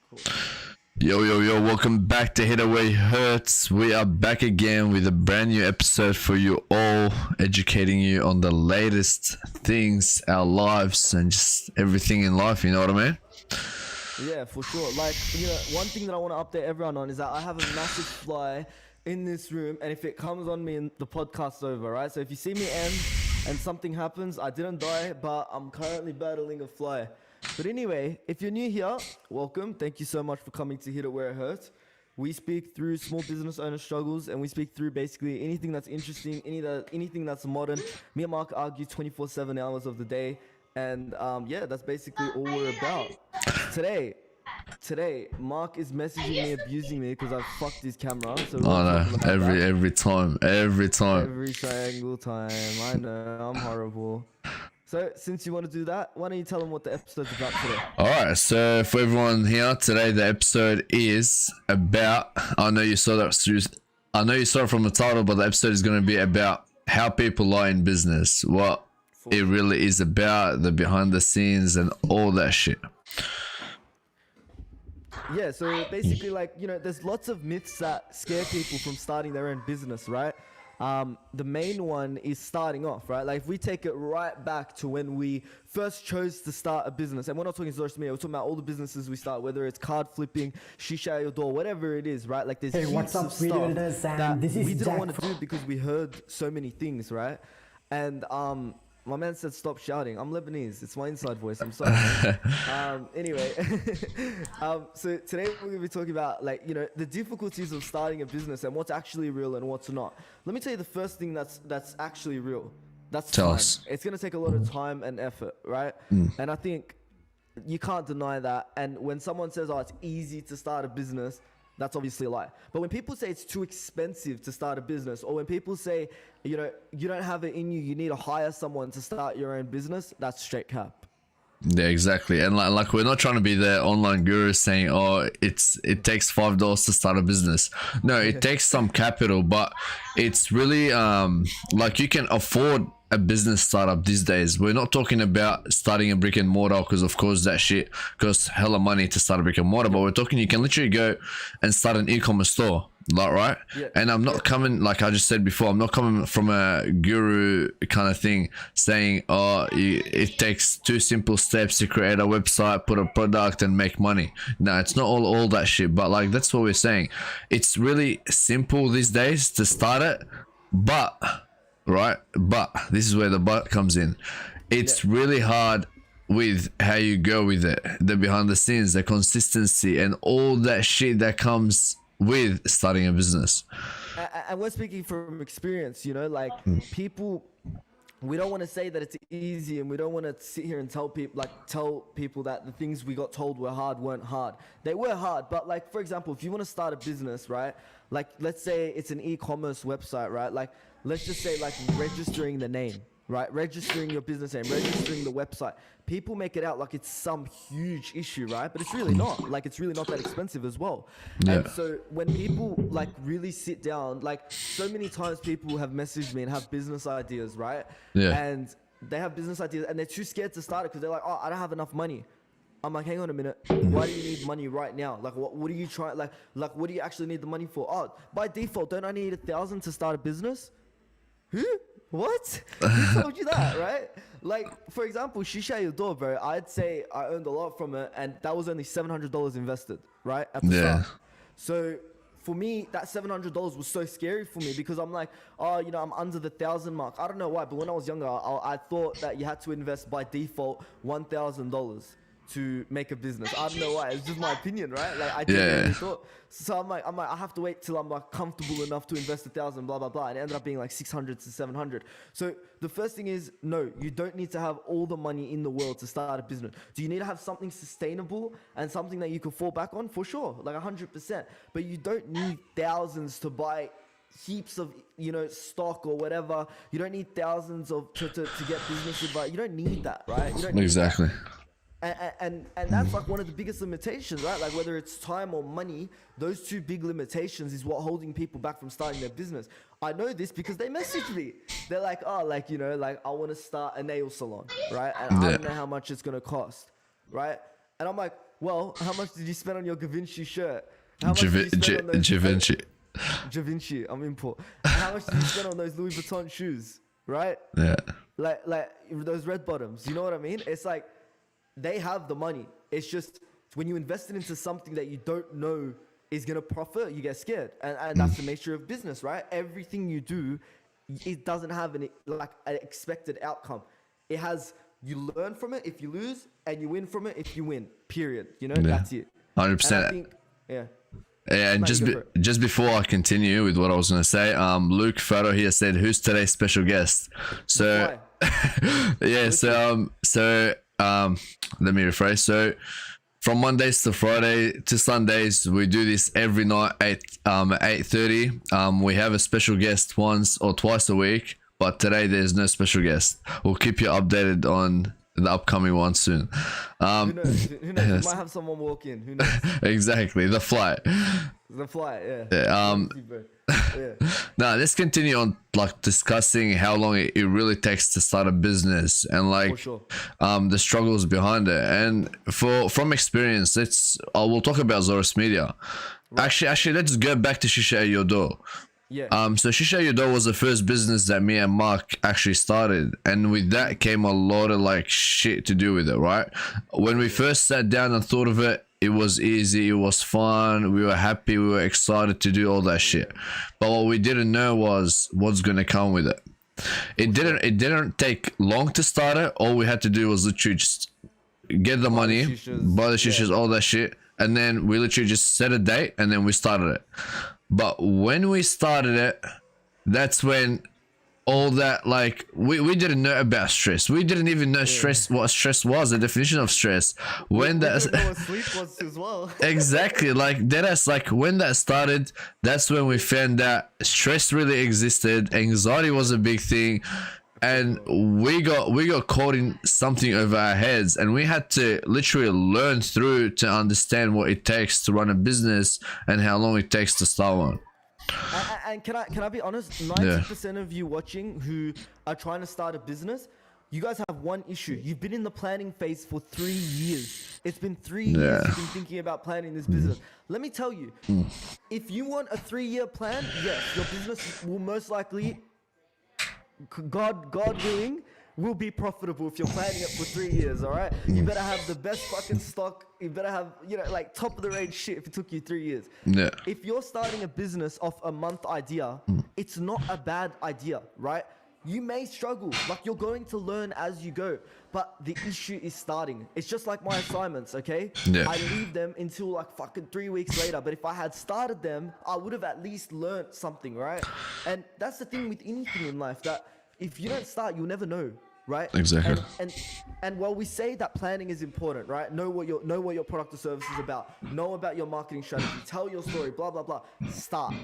Cool. Yo, welcome back to Hit Away Hurts. We are back again with a brand new episode for you all, educating you on the latest things, our lives, and just everything in life, you know what I mean? Yeah, for sure. One thing that I want to update everyone on is that I have a massive fly in this room, and if it comes on me, the podcast's over, right? So if you see me end and something happens, I didn't die, but I'm currently battling a fly. But anyway, if you're new here, welcome. Thank you so much for coming to Hit It Where It Hurts. We speak through small business owner struggles, and we speak through basically anything that's interesting, anything that's modern. Me and Mark argue 24/7 hours of the day, and that's basically all we're about. Today, Mark is messaging me, abusing me because I fucked his camera. So we're Oh talking no, about every time. every single time. I know, I'm horrible. So since you want to do that, why don't you tell them what the episode's about today? Alright, so for everyone here, today the episode is about, I know you saw it from the title, but the episode is going to be about how people lie in business, what it really is about, the behind the scenes and all that shit. Yeah, so basically, there's lots of myths that scare people from starting their own business, right? The main one is starting off, right? Like if we take it right back to when we first chose to start a business, and we're not talking social media, we're talking about all the businesses we start, whether it's card flipping, shisha at your door, whatever it is, right? Like there's what's up, free builders? that This is we didn't Jack want to do because we heard so many things, right? And my man said stop shouting. I'm Lebanese. It's my inside voice. I'm sorry. Anyway, so today we're going to be talking about the difficulties of starting a business and what's actually real and what's not. Let me tell you the first thing that's actually real. That's Tell time. us. It's going to take a lot of time and effort, right? And I think you can't deny that. And when someone says, "Oh, it's easy to start a business," that's obviously a lie. But when people say it's too expensive to start a business, or when people say, you don't have it in you, you need to hire someone to start your own business, that's straight cap. Yeah, exactly. And like we're not trying to be the online gurus saying, oh, it takes $5 to start a business. No, it takes some capital, but it's really like you can afford a business startup these days. We're not talking about starting a brick and mortar, because of course that shit costs hella money to start a brick and mortar, but we're talking you can literally go and start an e-commerce store, like, right? Yeah. And I'm not coming, like I just said before, I'm not coming from a guru kind of thing saying, oh, it takes 2 simple steps to create a website, put a product and make money. No, it's not all that shit, but like that's what we're saying. It's really simple these days to start it, but this is where the but comes in. It's really hard with how you go with it, the behind the scenes, the consistency and all that shit that comes with starting a business. And we're speaking from experience, people, we don't want to say that it's easy, and we don't want to sit here and tell people that the things we got told were hard weren't hard. They were hard, but like, for example, if you want to start a business, right? Like, let's say it's an e-commerce website, right? Like, let's just say like registering the name, right? Registering your business name, registering the website. People make it out like it's some huge issue, right? But it's really not. Like, it's really not that expensive as well. Yeah. And so when people like really sit down, like so many times people have messaged me and have business ideas, right? Yeah. And they have business ideas and they're too scared to start it because they're like, oh, I don't have enough money. I'm like, hang on a minute. Why do you need money right now? Like, what are you trying? Like, what do you actually need the money for? Oh, by default, don't I need 1,000 to start a business? Who? What? Who told you that, right? Like, for example, shisha your door, bro. I'd say I earned a lot from it, and that was only $700 invested, right? At the start. So for me, that $700 was so scary for me because I'm like, oh, I'm under the 1,000 mark. I don't know why, but when I was younger, I thought that you had to invest by default $1,000 to make a business. I don't know why. It's just my opinion, right? Like I genuinely thought. So I'm like, I have to wait till I'm like comfortable enough to invest 1,000, blah blah blah, and it ended up being like 600 to 700. So the first thing is, no, you don't need to have all the money in the world to start a business. Do you need to have something sustainable and something that you can fall back on? For sure, like 100%. But you don't need thousands to buy heaps of stock or whatever. You don't need thousands to get business advice. You don't need that, right? You don't need Exactly. And that's like one of the biggest limitations, right? Like whether it's time or money, those 2 big limitations is what holding people back from starting their business. I know this because they message me. They're like, oh, like, I want to start a nail salon, right? And I don't know how much it's going to cost, right? And I'm like, well, how much did you spend on your Givenchy shirt? How much did you spend on those Givenchy. Givenchy, I'm import. How much did you spend on those Louis Vuitton shoes, right? Yeah. Like those red bottoms. You know what I mean? It's like they have the money. It's just when you invest it into something that you don't know is gonna profit, you get scared, and that's the nature of business, right? Everything you do, it doesn't have an expected outcome. It has, you learn from it if you lose, and you win from it if you win. Period. You know, that's it. 100%. Yeah. Yeah, and just before I continue with what I was gonna say, Luke Farrow here said, "Who's today's special guest?" So, yeah, so let me rephrase. So, from Mondays to Friday to Sundays, we do this every night at 8:30. We have a special guest once or twice a week, but today there's no special guest. We'll keep you updated on the upcoming one soon. Who knows? Who knows? Yes. We might have someone walk in. Who knows? Exactly, the flight. The flight, yeah. Yeah, now let's continue on like discussing how long it really takes to start a business and like the struggles behind it. And from experience, we'll talk about Zorus Media. Right. Actually, let's go back to Shisha at Your Door. Yeah. So Shisha Your Door was the first business that me and Mark actually started, and with that came a lot of like shit to do with it, right? When we first sat down and thought of it, it was easy, it was fun, we were happy, we were excited to do all that shit. But what we didn't know was what's gonna come with it. It didn't take long to start it. All we had to do was literally just get the money, buy the shishas, all that shit, and then we literally just set a date and then we started it. But when we started it, that's when all that, like, we didn't know about stress. We didn't even know what stress was, the definition of stress. When that didn't know what sleep was as well. Exactly, like that's like when that started, that's when we found that stress really existed, anxiety was a big thing, and we got caught in something over our heads, and we had to literally learn through to understand what it takes to run a business and how long it takes to start one. And can I be honest? 90% of you watching who are trying to start a business, you guys have one issue. You've been in the planning phase for 3 years. It's been 3 years you've been thinking about planning this business. Let me tell you, if you want a 3-year plan, yes, your business will most likely, God willing, will be profitable if you're planning it for 3 years, all right? You better have the best fucking stock. You better have, like top of the range shit if it took you 3 years. Yeah. If you're starting a business off a month idea, it's not a bad idea, right? You may struggle, like you're going to learn as you go, but the issue is starting. It's just like my assignments, okay? Yeah. I leave them until like fucking 3 weeks later, but if I had started them, I would have at least learned something, right? And that's the thing with anything in life, that if you don't start, you'll never know, right? Exactly. And while we say that planning is important, right? Know what your product or service is about. Know about your marketing strategy. Tell your story. Blah blah blah. Start.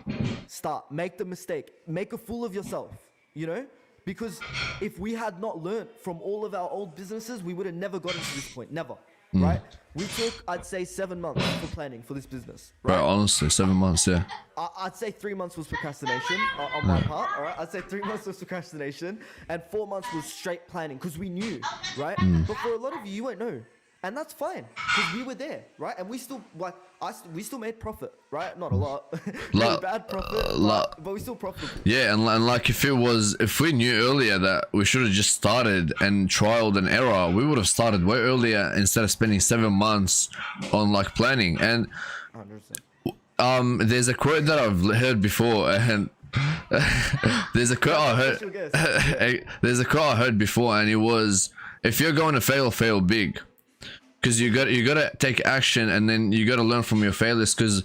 Make the mistake. Make a fool of yourself. Because if we had not learned from all of our old businesses, we would have never gotten to this point. Never. Right? We took, I'd say, 7 months for planning for this business. Right, honestly, 7 months, yeah. I'd say 3 months was procrastination on my part, all right? I'd say 3 months was procrastination, and 4 months was straight planning, because we knew, right? But for a lot of you, you won't know. And that's fine, because we were there, right? And we still, we still made profit, right? Not a lot. Bad profit, but we still profitable. Yeah, and like if we knew earlier that we should have just started and trialed and error, we would have started way earlier instead of spending 7 months on like planning. And 100%. There's a quote that I've heard before, and there's a quote I heard before, and it was, if you're going to fail big. Because you got to take action, and then you got to learn from your failures, because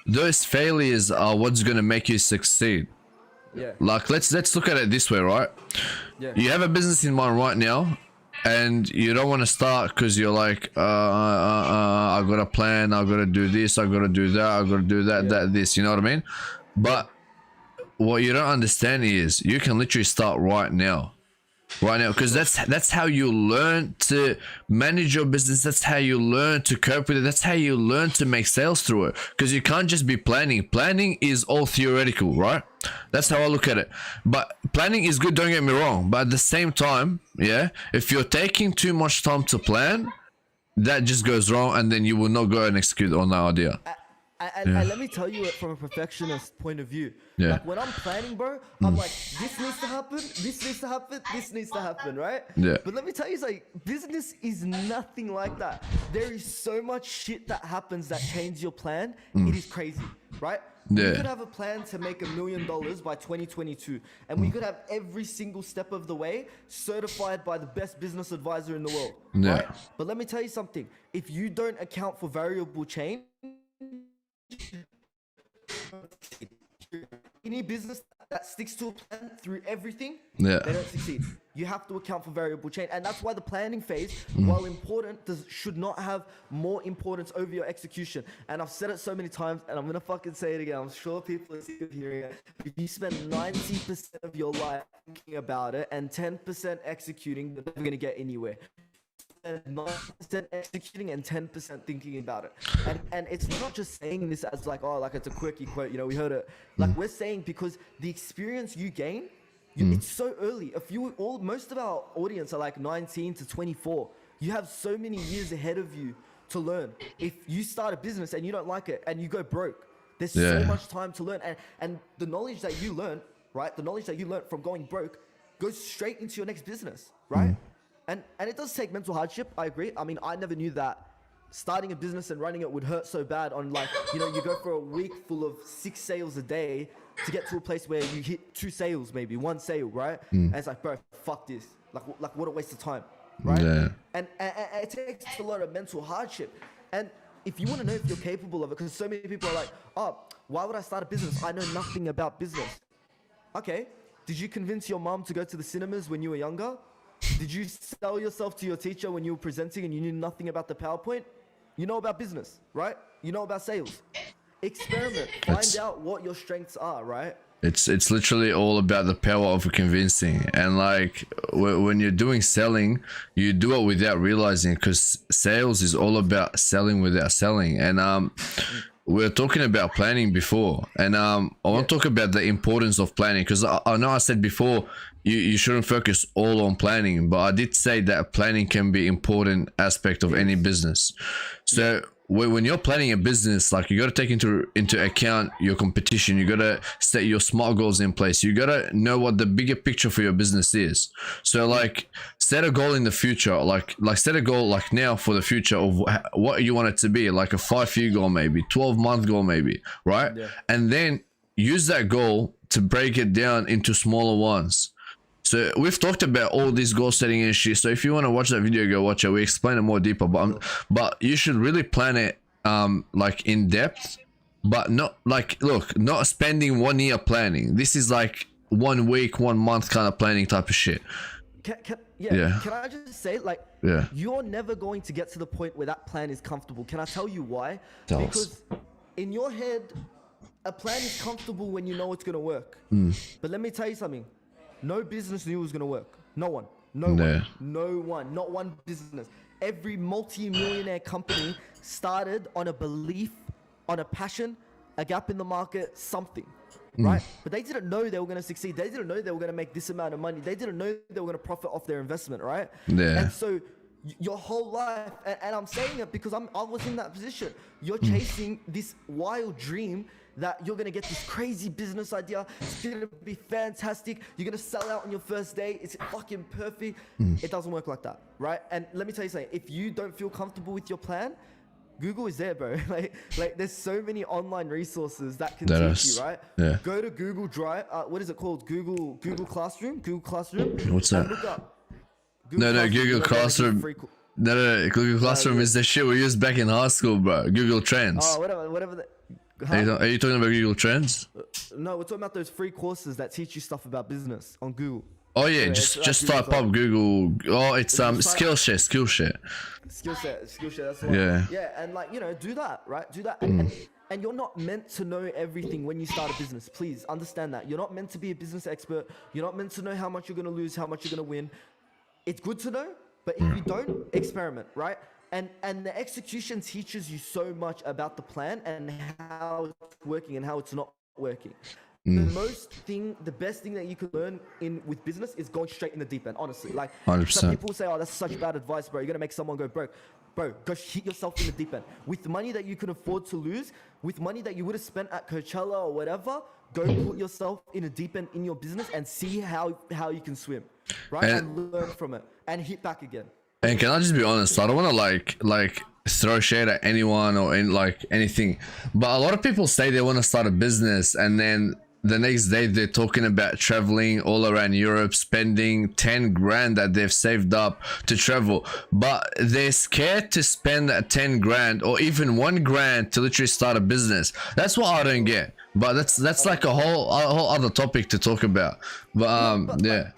those failures are what's going to make you succeed. Yeah. Like let's look at it this way, right? Yeah. You have a business in mind right now, and you don't want to start because you're like, I got a plan, I got to do this, I got to do that, I got to do that, this. You know what I mean? But what you don't understand is you can literally start right now, because that's how you learn to manage your business. That's how you learn to cope with it. That's how you learn to make sales through it, because you can't just be planning is all theoretical, right? That's how I look at it. But planning is good, don't get me wrong, but at the same time, if you're taking too much time to plan, that just goes wrong, and then you will not go and execute on that idea. And let me tell you it from a perfectionist point of view. Yeah. Like when I'm planning, bro, I'm like, this needs to happen, this needs to happen, this needs to happen, right? Yeah. But let me tell you, it's like business is nothing like that. There is so much shit that happens that changes your plan. It is crazy, right? Yeah. We could have a plan to make $1 million by 2022, and we could have every single step of the way certified by the best business advisor in the world, right? But let me tell you something. If you don't account for variable change, any business that sticks to a plan through everything, they don't succeed. You have to account for variable change, and that's why the planning phase, while important, should not have more importance over your execution. And I've said it so many times, and I'm gonna fucking say it again. I'm sure people are sick of hearing it. If you spend 90% of your life thinking about it and 10% executing, you're never gonna get anywhere. 9% executing and 10% thinking about it, and it's not just saying this as like, oh, like it's a quirky quote, you know, we heard it. Like we're saying because the experience you gain, it's so early. If you most of our audience are like 19 to 24, you have so many years ahead of you to learn. If you start a business and you don't like it and you go broke, there's so much time to learn, and the knowledge that you learn, right, the knowledge that you learn from going broke goes straight into your next business, right? And it does take mental hardship, I agree. I mean, I never knew that starting a business and running it would hurt so bad on, like, you know, you go for a week full of 6 sales a day to get to a place where you hit 2 sales, maybe 1 sale, right? And it's like, bro, fuck this. Like what a waste of time, right? Yeah. And it takes a lot of mental hardship. And if you want to know if you're capable of it, because so many people are like, oh, why would I start a business? I know nothing about business. Okay, did you convince your mom to go to the cinemas when you were younger? Did you sell yourself to your teacher when you were presenting and you knew nothing about the PowerPoint? You know about business, right? You know about sales. Experiment. Find out what your strengths are, right? It's literally all about the power of convincing. And like when you're doing selling, you do it without realizing, because sales is all about selling without selling. And we were talking about planning before, and I want to talk about the importance of planning, because I know I said before you shouldn't focus all on planning, but I did say that planning can be important aspect of any business. So when you're planning a business, like, you got to take into account your competition. You got to set your SMART goals in place. You got to know what the bigger picture for your business is. So like, set a goal in the future, like set a goal like now for the future of what you want it to be, like a 5-year goal, maybe 12-month goal, maybe, right? And then use that goal to break it down into smaller ones. So we've talked about all this goal setting and shit. So if you want to watch that video, go watch it. We explain it more deeper, but you should really plan it like in depth, but not like, look, not spending 1 year planning. This is like 1 week, 1 month kind of planning type of shit. Can I just say, like, you're never going to get to the point where that plan is comfortable. Can I tell you why? Because in your head, a plan is comfortable when you know it's going to work. But let me tell you something. No business knew it was going to work. No one. No one. Not one business. Every multi-millionaire company started on a belief, on a passion, a gap in the market, something. Right? But they didn't know they were going to succeed. They didn't know they were going to make this amount of money. They didn't know they were going to profit off their investment, right? And so your whole life, and I'm saying it because I was in that position. You're chasing this wild dream that you're going to get this crazy business idea. It's going to be fantastic. You're going to sell out on your first day. It's fucking perfect. It doesn't work like that, right? And let me tell you something. If you don't feel comfortable with your plan, Google is there, bro. like there's so many online resources that can teach you, right? Go to Google Drive. What is it called? Google Classroom? Google Classroom? What's that? Look up. Google Classroom. No, Google Classroom is the shit we used back in high school, bro. Google Trends. Oh, whatever. Are you talking about Google Trends? No, we're talking about those free courses that teach you stuff about business on Google. Oh yeah, just type up Google. Oh, it's Skillshare. Skillshare, that's the one. Yeah, and like, you know, do that, right? Do that. And you're not meant to know everything when you start a business. Please understand that. You're not meant to be a business expert. You're not meant to know how much you're going to lose, how much you're going to win. It's good to know, but if you don't, experiment, right? And the execution teaches you so much about the plan and how it's working and how it's not working. The best thing that you can learn with business is going straight in the deep end, honestly. Like, 100%. some people say, oh, that's such bad advice, bro. You're going to make someone go broke. bro, go hit yourself in the deep end. With money that you can afford to lose, with money that you would have spent at Coachella or whatever, go put yourself in a deep end in your business and see how you can swim, right? And learn from it and hit back again. And can I just be honest? I don't want to like throw shade at anyone or anything, but a lot of people say they want to start a business and then the next day they're talking about traveling all around Europe, spending 10 grand that they've saved up to travel, but they're scared to spend that 10 grand or even 1 grand to literally start a business. That's what I don't get, but that's like a whole other topic to talk about. But yeah.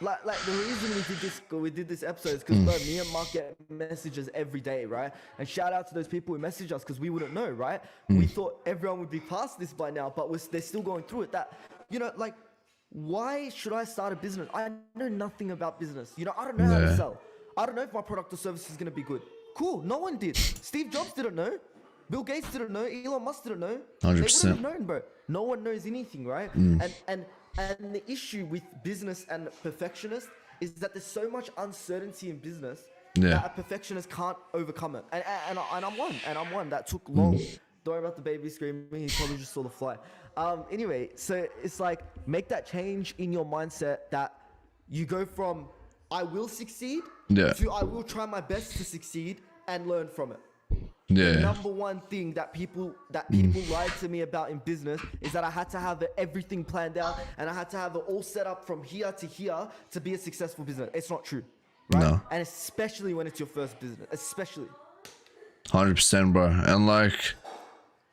Like the reason we did this episode is because me and Mark get messages every day, right? And shout out to those people who message us because we wouldn't know, right? We thought everyone would be past this by now, but they're still going through it. That, you know, like, why should I start a business? I know nothing about business. You know, I don't know how to sell. I don't know if my product or service is gonna be good. Cool, no one did. Steve Jobs didn't know. Bill Gates didn't know. Elon Musk didn't know. 100%. They wouldn't have known, bro. No one knows anything, right? And the issue with business and perfectionists is that there's so much uncertainty in business that a perfectionist can't overcome it. And I'm one that took long. Don't worry about the baby screaming. He probably just saw the fly. Anyway, so it's like, make that change in your mindset that you go from I will succeed to I will try my best to succeed and learn from it. The number one thing that people lied to me about in business is that I had to have everything planned out and I had to have it all set up from here to here to be a successful business. It's not true, right? No. And especially when it's your first business, especially. 100%, bro. And like,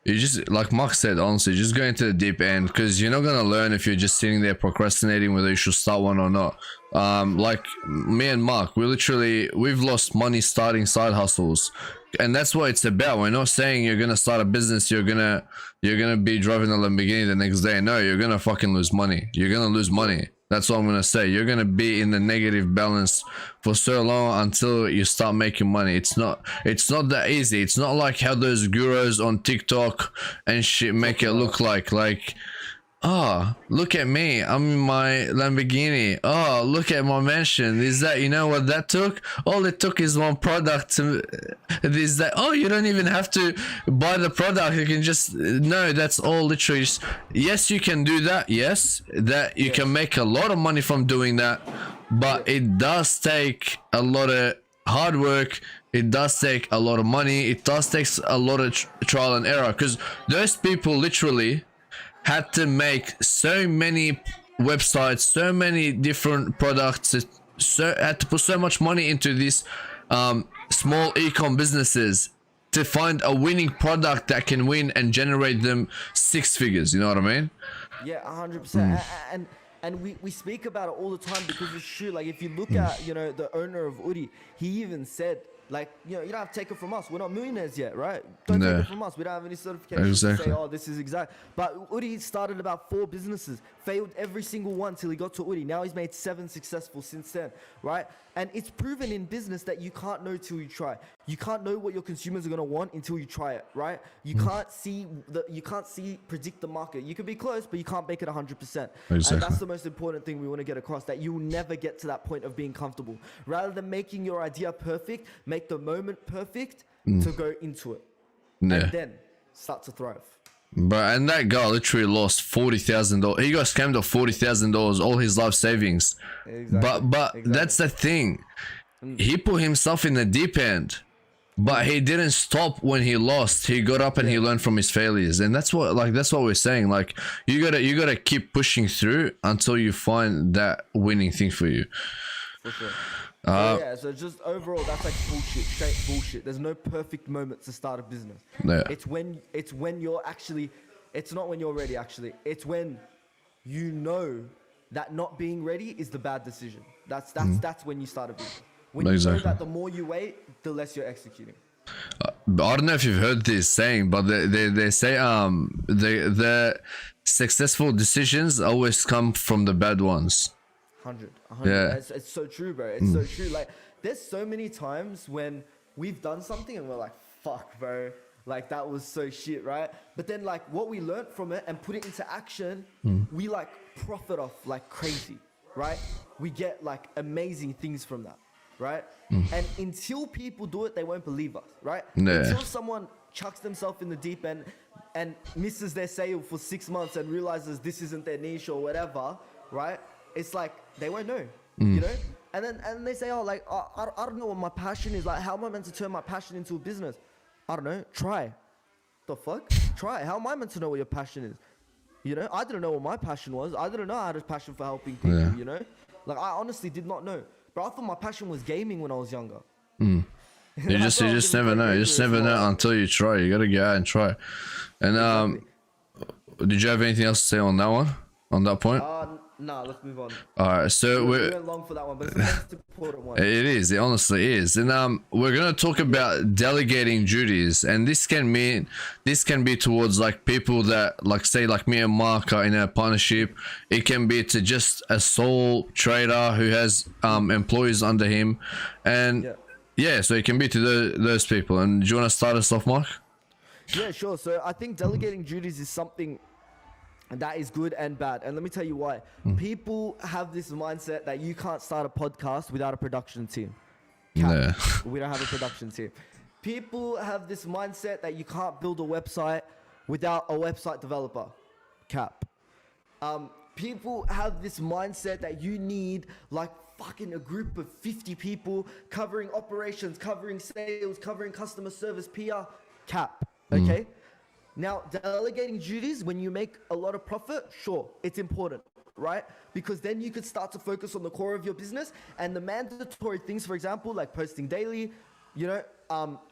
you just, like Mark said, honestly, just go into the deep end because you're not gonna learn if you're just sitting there procrastinating whether you should start one or not. Like me and Mark, we've lost money starting side hustles, and that's what it's about. We're not saying you're gonna start a business, you're gonna be driving a Lamborghini the next day. No, you're gonna fucking lose money. You're gonna lose money. That's what I'm gonna say. You're gonna be in the negative balance for so long until you start making money. It's not that easy. It's not like how those gurus on TikTok and shit make it look like, oh, look at me, I'm in my Lamborghini. Oh, look at my mansion. Is that, you know what that took? All it took is one product to this, that. Oh, you don't even have to buy the product. You can just, no, that's all literally just, yes, you can do that. Yes, that you can make a lot of money from doing that, but it does take a lot of hard work. It does take a lot of money. It does take a lot of trial and error because those people literally had to make so many websites, so many different products, had to put so much money into these small e-com businesses to find a winning product that can win and generate them 6 figures. You know what I mean? Yeah, 100%. And we speak about it all the time because it's true. Like if you look at, you know, the owner of Udi, he even said, like, you know, you don't have to take it from us. We're not millionaires yet, right? Don't take it from us. We don't have any certifications to say, oh, this is exact. But Udi started about 4 businesses, failed every single one till he got to Udi. Now he's made 7 successful since then, right? And it's proven in business that you can't know till you try. You can't know what your consumers are gonna want until you try it, right? You can't predict the market. You can be close, but you can't make it 100%. Exactly. And that's the most important thing we want to get across, that you will never get to that point of being comfortable. Rather than making your idea perfect, make the moment perfect to go into it. And then start to thrive. But and that guy literally lost $40,000. He got scammed of $40,000, all his life savings. Exactly. But that's the thing. He put himself in the deep end, but he didn't stop when he lost. He got up and he learned from his failures, and that's what we're saying. Like you gotta keep pushing through until you find that winning thing for you. For sure. So just overall, that's like bullshit, straight bullshit. There's no perfect moment to start a business. It's when you're actually, it's not when you're ready actually. It's when you know that not being ready is the bad decision. That's when you start a business. When you know that the more you wait, the less you're executing. I don't know if you've heard this saying, but they say the successful decisions always come from the bad ones. 100. Yeah. It's so true, bro. It's so true. Like, there's so many times when we've done something and we're like, fuck, bro. Like, that was so shit, right? But then, like, what we learned from it and put it into action, we, like, profit off like crazy, right? We get, like, amazing things from that. right? And until people do it, they won't believe us, right? Yeah. Until someone chucks themselves in the deep end and misses their sale for 6 months and realizes this isn't their niche or whatever, right? It's like they won't know, you know? And then they say, oh, like, I don't know what my passion is. Like, how am I meant to turn my passion into a business? I don't know. Try. The fuck? Try. How am I meant to know what your passion is? You know, I didn't know what my passion was. I didn't know I had a passion for helping people, you know? Like, I honestly did not know. But I thought my passion was gaming when I was younger. You just never know. You just never know until you try. You gotta go out and try. And did you have anything else to say on that one? On that point? Nah, let's move on. Alright, so We went long for that one, but it's the most important one. It is. It honestly is. And we're gonna talk about delegating duties, and this can be towards like people that, like, say like me and Mark are in a partnership. It can be to just a sole trader who has employees under him, and yeah, so it can be to those people. And do you want to start us off, Mark? Yeah, sure. So I think delegating duties is something that is good and bad. And let me tell you why. People have this mindset that you can't start a podcast without a production team. Yeah. We don't have a production team. People have this mindset that you can't build a website without a website developer. Cap. People have this mindset that you need like fucking a group of 50 people covering operations, covering sales, covering customer service, PR. Cap. Okay? Now, delegating duties, when you make a lot of profit, sure, it's important, right? Because then you could start to focus on the core of your business, and the mandatory things, for example, like posting daily, you know,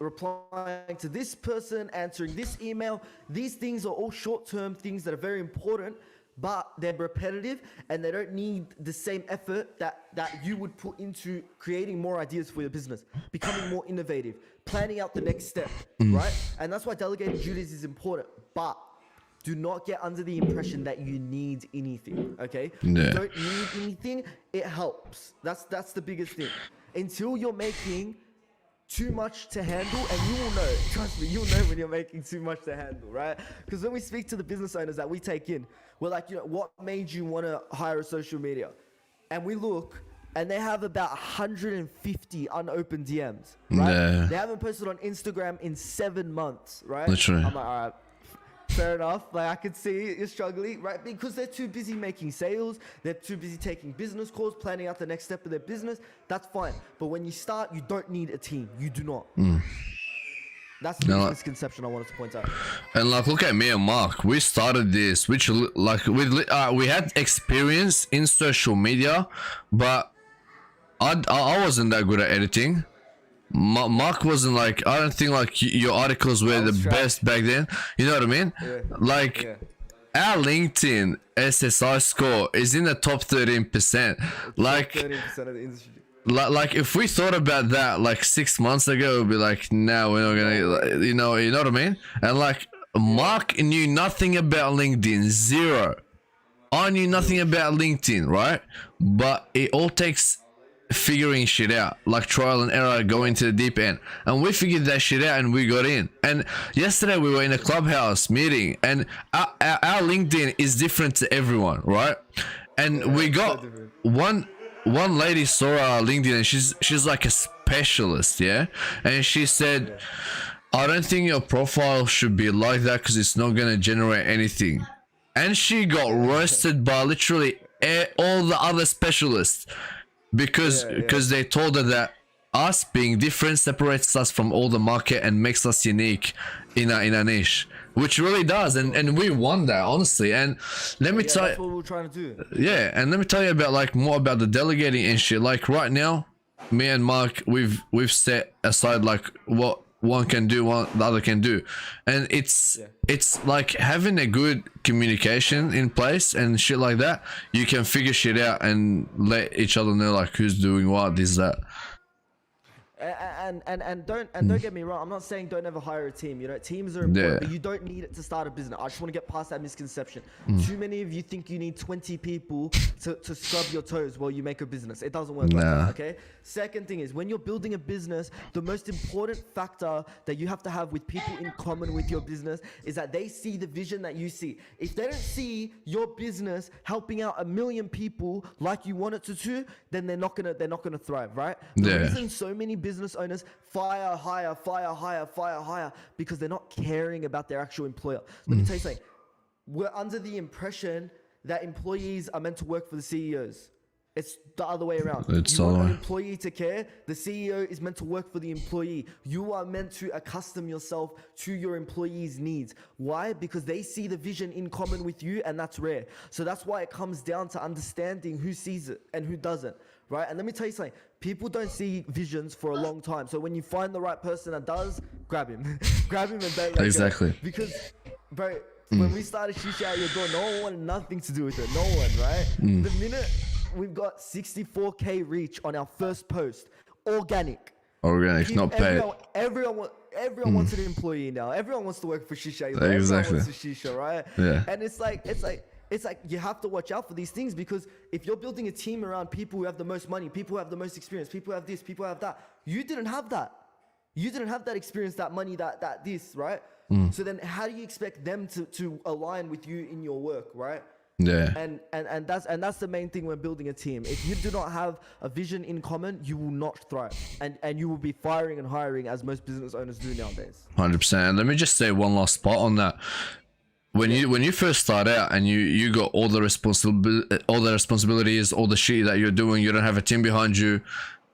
replying to this person, answering this email. These things are all short-term things that are very important, but they're repetitive and they don't need the same effort that you would put into creating more ideas for your business, becoming more innovative, planning out the next step, right? And that's why delegating duties is important, but do not get under the impression that you need anything, okay? Yeah. You don't need anything, it helps. That's the biggest thing. Until you're making too much to handle, and you will know, trust me, you'll know when you're making too much to handle, right? Because when we speak to the business owners that we take in, we're like, you know, what made you want to hire a social media? And we look, and they have about 150 unopened DMs, right? Yeah. They haven't posted on Instagram in 7 months, right? Literally. I'm like, all right, fair enough. Like, I could see you're struggling, right? Because they're too busy making sales. They're too busy taking business calls, planning out the next step of their business. That's fine. But when you start, you don't need a team. You do not. That's the misconception I wanted to point out. And like, look at me and Mark. We started this, which like we had experience in social media, but I wasn't that good at editing. Mark wasn't like, I don't think like your articles were the best back then. You know what I mean? Yeah. Like our LinkedIn SSI score is in the top 13%. Like 13% of the industry. Like if we thought about that like 6 months ago, we'd be like, no, we're not gonna, you know what I mean? And like Mark knew nothing about LinkedIn, zero. I knew nothing about LinkedIn, right? But it all takes figuring shit out, like trial and error, going to the deep end, and we figured that shit out and we got in. And yesterday we were in a clubhouse meeting, and our LinkedIn is different to everyone, right? And we got one lady saw our LinkedIn, and she's like a specialist, yeah, and she said, I don't think your profile should be like that because it's not gonna generate anything. And she got roasted by literally all the other specialists because they told her that us being different separates us from all the market and makes us unique in a niche, which really does. And we won that, honestly. And let me tell you, that's what we're trying to do. Yeah, and let me tell you about like more about the delegating and shit. Like right now, me and Mark, we've set aside like what one can do, what the other can do, and it's like having a good communication in place and shit like that. You can figure shit out and let each other know like who's doing what, this, that. Don't get me wrong. I'm not saying don't ever hire a team. You know, teams are important, but you don't need it to start a business. I just want to get past that misconception. Too many of you think you need 20 people to scrub your toes while you make a business. It doesn't work like that. Okay. Second thing is, when you're building a business, the most important factor that you have to have with people in common with your business is that they see the vision that you see. If they don't see your business helping out 1 million people like you want it to, then they're not gonna thrive, right? The reason so many business owners hire because they're not caring about their actual employer. Let me tell you something. We're under the impression that employees are meant to work for the CEOs. It's the other way around. You want an employee to care, the CEO is meant to work for the employee. You are meant to accustom yourself to your employees' needs. Why? Because they see the vision in common with you, and that's rare. So that's why it comes down to understanding who sees it and who doesn't, right? And let me tell you something. People don't see visions for a long time. So when you find the right person that does, grab him. Grab him and don't let Exactly. go. Because, bro, when we started Shisha Out Your Door, no one wanted nothing to do with it. No one, right? The minute we've got 64K reach on our first post, organic, not paid. Everyone wants an employee now. Everyone wants to work for Shisha. Exactly. Everyone wants a Shisha, right? Yeah. And it's like you have to watch out for these things, because if you're building a team around people who have the most money, people who have the most experience, people who have this, people who have that, you didn't have that. You didn't have that experience, that money, that this, right? So then how do you expect them to align with you in your work, right? Yeah. And that's the main thing when building a team. If you do not have a vision in common, you will not thrive, and you will be firing and hiring, as most business owners do nowadays. 100%. And let me just say one last spot on that. When you first start out and you got all the responsibilities, all the shit that you're doing, you don't have a team behind you,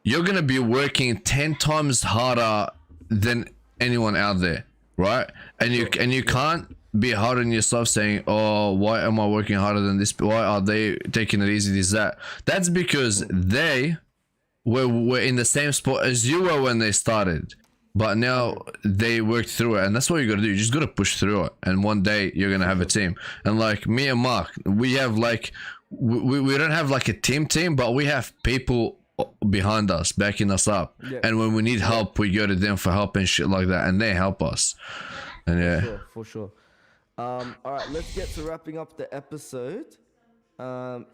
you're gonna be working 10 times harder than anyone out there, right? And you can't be hard on yourself saying, oh, why am I working harder than this? Why are they taking it easy, this, that? That's because they were in the same spot as you were when they started, but now they worked through it. And that's what you gotta do. You just gotta push through it, and one day you're gonna have a team. And like me and Mark, we have like we don't have like a team, but we have people behind us, backing us up. And when we need help, we go to them for help and shit like that, and they help us. And for sure. All right, let's get to wrapping up the episode.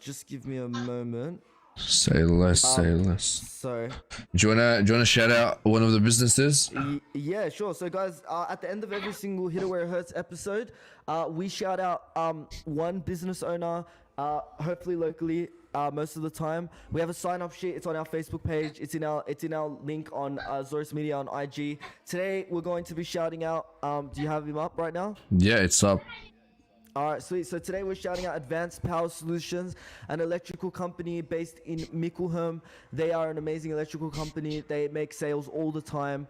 Just give me a moment. Say less. So, do you wanna shout out one of the businesses? Yeah, sure. So guys, at the end of every single Hit It Where It Hurts episode, we shout out one business owner, hopefully locally. Most of the time, we have a sign-up sheet. It's on our Facebook page. It's in our link on Zoris Media on IG. Today, we're going to be shouting out. Do you have him up right now? Yeah, it's up. All right, sweet. So today we're shouting out Advanced Power Solutions, an electrical company based in Mickleham. They are an amazing electrical company. They make sales all the time.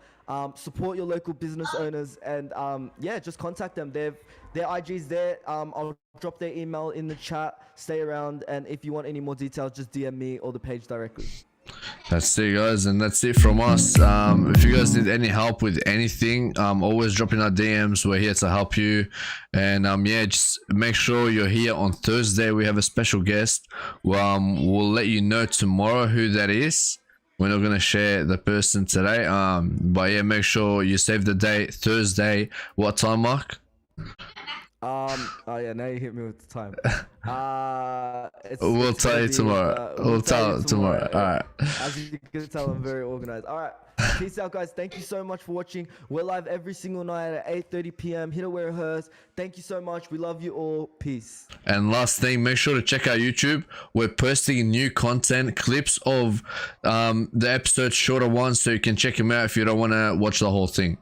Support your local business owners, and yeah, just contact them. Their IG's there. I'll drop their email in the chat. Stay around, and if you want any more details, just DM me or the page directly. That's it, guys, and that's it from us. If you guys need any help with anything, always drop in our DMs. We're here to help you. And yeah, just make sure you're here on Thursday. We have a special guest. We'll let you know tomorrow who that is. We're not gonna share the person today. But yeah, make sure you save the date, Thursday. What time, Mark? Oh yeah, now you hit me with the time. We'll tell you tomorrow. We'll tell you tomorrow. All right. As you can tell, I'm very organized. All right. Peace out, guys. Thank you so much for watching. We're live every single night at 8:30 p.m. Hit It Where It Hurts. Thank you so much. We love you all. Peace. And last thing, make sure to check out YouTube. We're posting new content, clips of the episodes, shorter ones, so you can check them out if you don't want to watch the whole thing.